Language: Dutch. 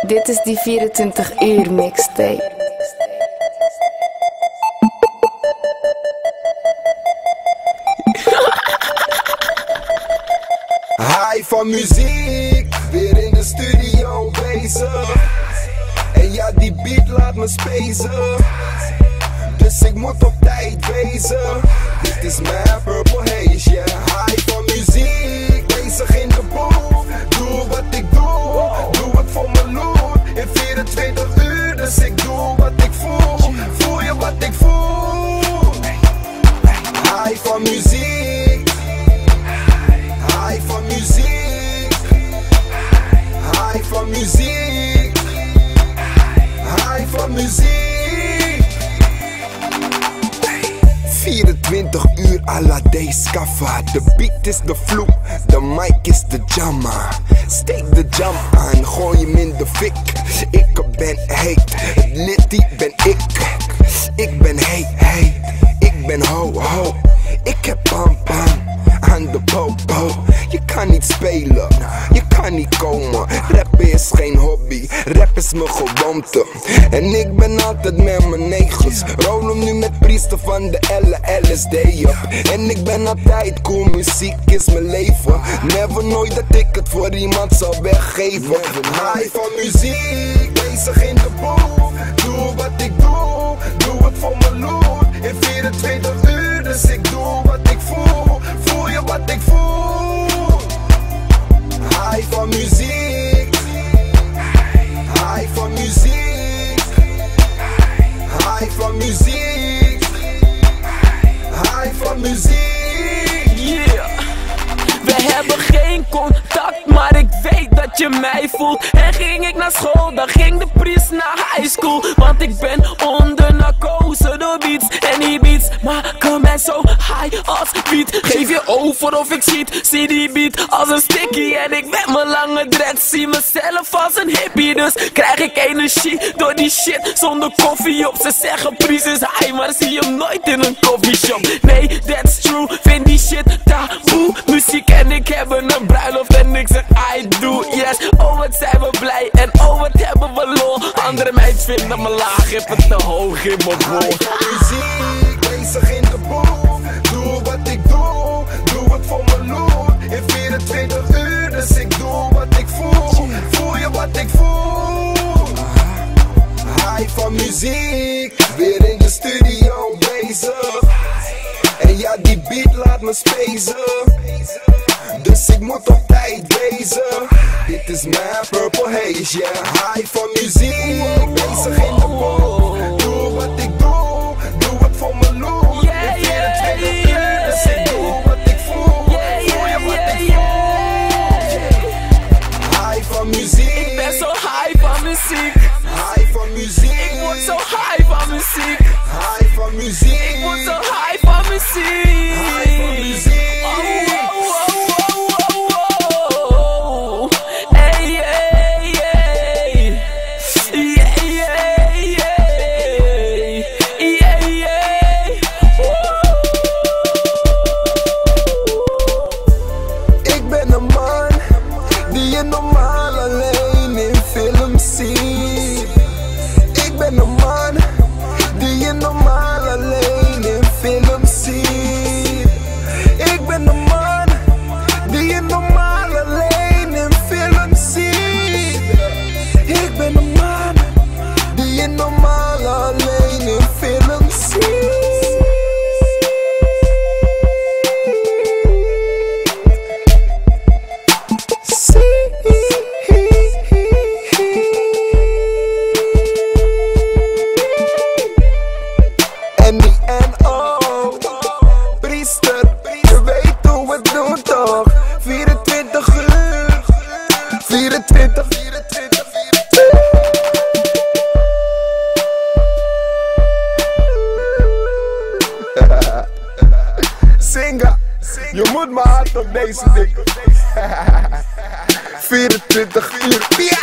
Dit is die 24 uur mixtape. High van muziek, weer in de studio bezig. En ja, die beat laat me spacen. Dus ik moet op tijd wezen. Dit is mijn Purple Haze, yeah. High van muziek, bezig in de boel. Doe wat ik doe, doe het voor mijn loot. In 24 uur, dus ik doe wat ik voel. Voel je wat ik voel? High van muziek. High van muziek. High van muziek. High van muziek. 24 uur à la Deskava. De beat is de vloek, de mic is de jammer. Steek de jam aan, gooi hem in de fik. Ik ben heet, het litty ben ik. Ik ben heet, ik ben ho. Ik heb bam aan de popo. Je kan niet spelen, je kan niet komen. Rappen is geen hobby, rap is mijn gewoonte. En ik ben altijd met mijn negens. Rol hem nu met priester van de LSD up. En ik ben altijd cool, muziek is mijn leven. Never nooit dat ik het voor iemand zal weggeven. High van muziek, bezig in de boel. Doe wat ik doe, doe het voor mijn loot. In 24 uur, dus ik doe wat ik voel. Voel je wat ik voel? High van muziek. High van muziek. High van muziek. High van muziek. Yeah. We hebben geen contact, maar ik weet dat je mij voelt. En ging ik naar school, dan ging de priest naar high school. Want ik ben onder narcose, de beats en die beats maken mij zo high als wiet. Geef je over of ik schiet, zie die beat als een sticky. En ik met mijn lange dreads, zie mezelf als een hippie. Dus krijg ik energie door die shit zonder koffie op. Ze zeggen priest is high, maar zie hem nooit in een coffeeshop. Nee, that's true, vind die shit taboe. Muziek en ik hebben een bruiloft en ik zeg I do, yes. Oh wat zijn we blij en oh wat hebben we lol. Andere meisjes vinden me laag, heb het te hoog in mijn bol. High van muziek, bezig in de boel. Doe wat ik doe, doe het voor mijn loot. In 24 uur, dus ik doe wat ik voel. Voel je wat ik voel? High van muziek, weer in de studio bezig. En ja, die beat laat me spacen. Dus ik moet op tijd wezen. Dit is mijn Purple Haze, yeah. High van muziek, bezig in de boel. Doe wat ik doe, doe het voor mijn loot. In 24 uur, dus ik doe wat ik voel. Voel je wat ik voel? High van muziek. Ik ben zo high van muziek. High van muziek. Ik word zo high van muziek. High van muziek. Ik word zo high van muziek. High van muziek. Ik ben een man die je normaal alleen in films ziet. Ik ben een man die je normaal alleen in films ziet. Ik ben een man die je normaal alleen in films ziet. Ik ben een man die je normaal alleen in films ziet. N-I-N-O, priester, je weet hoe we het doen toch? 24 uur, 24. Singa, je moet maar hard op deze ding. 24 uur, ja.